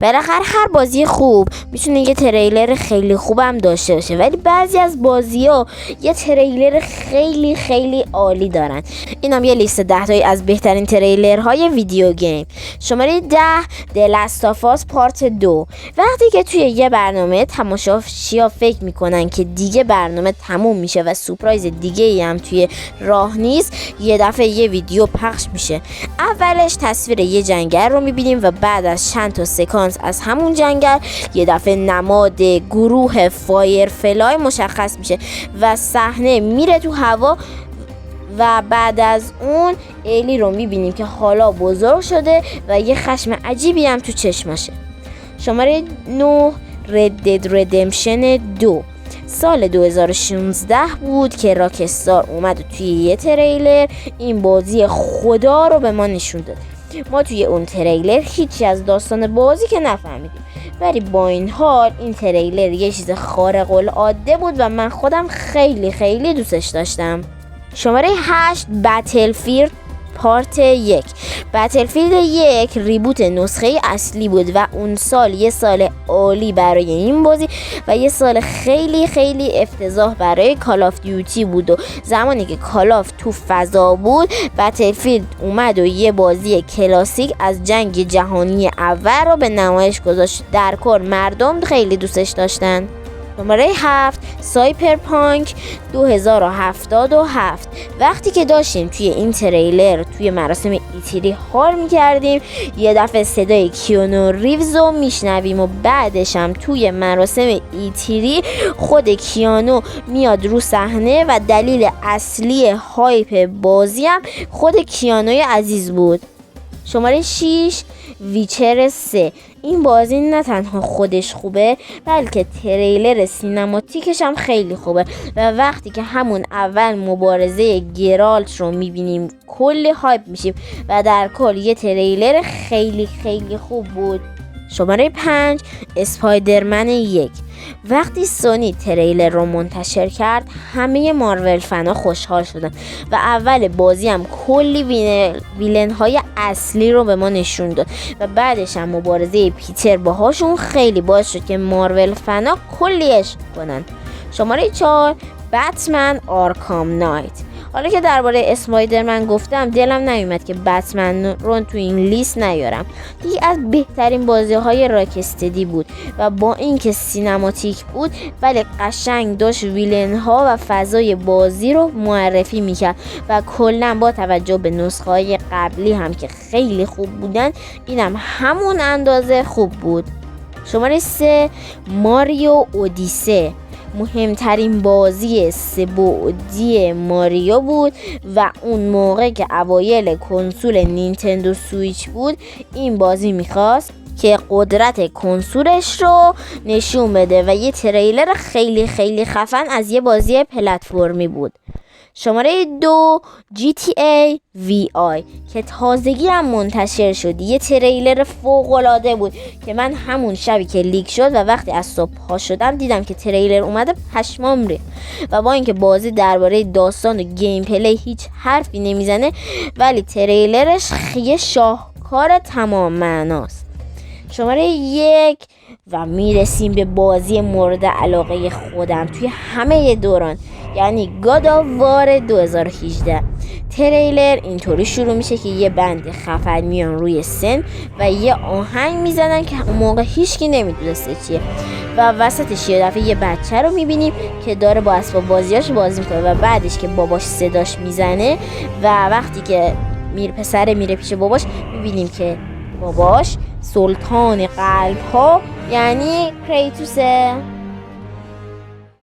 بالاخره هر بازی خوب میتونه یه تریلر خیلی خوبم داشته باشه، ولی بعضی از بازی‌ها یه تریلر خیلی خیلی عالی دارن. اینم یه لیست 10 تایی از بهترین تریلرهای ویدیو گیم. شماره 10 The Last of Us Part 2. وقتی که توی یه برنامه تماشاچی‌ها فکر میکنن که دیگه برنامه تموم میشه و سورپرایز دیگه‌ای هم توی راه نیست، یه دفعه یه ویدیو پخش میشه. اولش تصویر یه جنگل رو میبینیم و بعد از چند تا سکانس از همون جنگل یه دفعه نماد گروه فایرفلای مشخص میشه و صحنه میره تو هوا و بعد از اون ایلی رو میبینیم که حالا بزرگ شده و یه خشم عجیبی هم تو چشماشه. شماره 9 Red Dead Redemption 2. سال 2016 بود که راکستار اومد توی یه تریلر این بازی خدا رو به ما نشون داد. ما توی اون تریلر هیچی از داستان بازی که نفهمیدیم، ولی با این حال این تریلر یه چیز خارق العاده بود و من خودم خیلی خیلی دوستش داشتم. شماره 8 بتلفیلد پارت 1. بتلفیلد 1 ریبوت نسخه اصلی بود و اون سال یه سال عالی برای این بازی و یه سال خیلی خیلی افتضاح برای کال آف دیوتی بود و زمانی که کال آف تو فضا بود بتلفیلد اومد و یه بازی کلاسیک از جنگ جهانی اول رو به نمایش گذاشت. در کل مردم خیلی دوستش داشتن. شماره 7 سایبرپانک 2077. وقتی که داشتیم توی این تریلر توی مراسم ایتری حال میکردیم یه دفعه صدای کیانو ریوز رو میشنویم و بعدش هم توی مراسم ایتری خود کیانو میاد رو صحنه و دلیل اصلی هایپ بازی هم خود کیانوی عزیز بود. شماره 6 ویچر 3. این بازی نه تنها خودش خوبه بلکه تریلر سینماتیکش هم خیلی خوبه و وقتی که همون اول مبارزه گرالت رو میبینیم کلی هایپ میشیم و در کل یه تریلر خیلی خیلی خوب بود. شماره 5 اسپایدرمن 1. وقتی سونی تریلر رو منتشر کرد همه مارول فنا خوشحال شدن و اول بازی هم کلی ویلن های اصلی رو به ما نشون داد و بعدش هم مبارزه پیتر باهاشون خیلی باعث شد که مارول فنا کلی عشق کنن. شماره 4 بتمن آرکام نایت. حالا که درباره اسپایدرمن گفتم دلم نیومد که بتمن رو تو این لیست نیارم. یکی از بهترین بازی‌های راکستدی بود و با اینکه سینماتیک بود ولی قشنگ داشت ویلن‌ها و فضای بازی رو معرفی میکرد و کلا با توجه به نسخه‌های قبلی هم که خیلی خوب بودن اینم همون اندازه خوب بود. شماره 3 ماریو اودیسه. مهمترین بازی سه‌بعدی ماریو بود و اون موقع که اوایل کنسول نینتندو سویچ بود این بازی میخواست که قدرت کنسولش رو نشون بده و یه تریلر خیلی خیلی خفن از یه بازی پلتفرمی بود. شماره 2 GTA VI که تازگی هم منتشر شد. یه تریلر فوق‌العاده بود که من همون شبی که لیک شد و وقتی از صبح پا شدم دیدم که تریلر اومده پشمام ریخت و با اینکه بازی درباره داستان و گیم پلی هیچ حرفی نمیزنه ولی تریلرش یه شاهکار تمام معناست. شماره 1 و میرسیم به بازی مورد علاقه خودم توی همه دوران، یعنی گاد آف وار 2018. تریلر اینطوری شروع میشه که یه بند خفن میان روی سن و یه آهنگ میزنن که اون موقع هیچکی نمیدونسته چیه و وسطش یه دفعه یه بچه رو میبینیم که داره با اسباب بازیاش بازی میکنه و بعدش که باباش صداش میزنه و وقتی که پسر میره پیش باباش میبینیم که باباش سلطان قلب ها یعنی کریتوسه.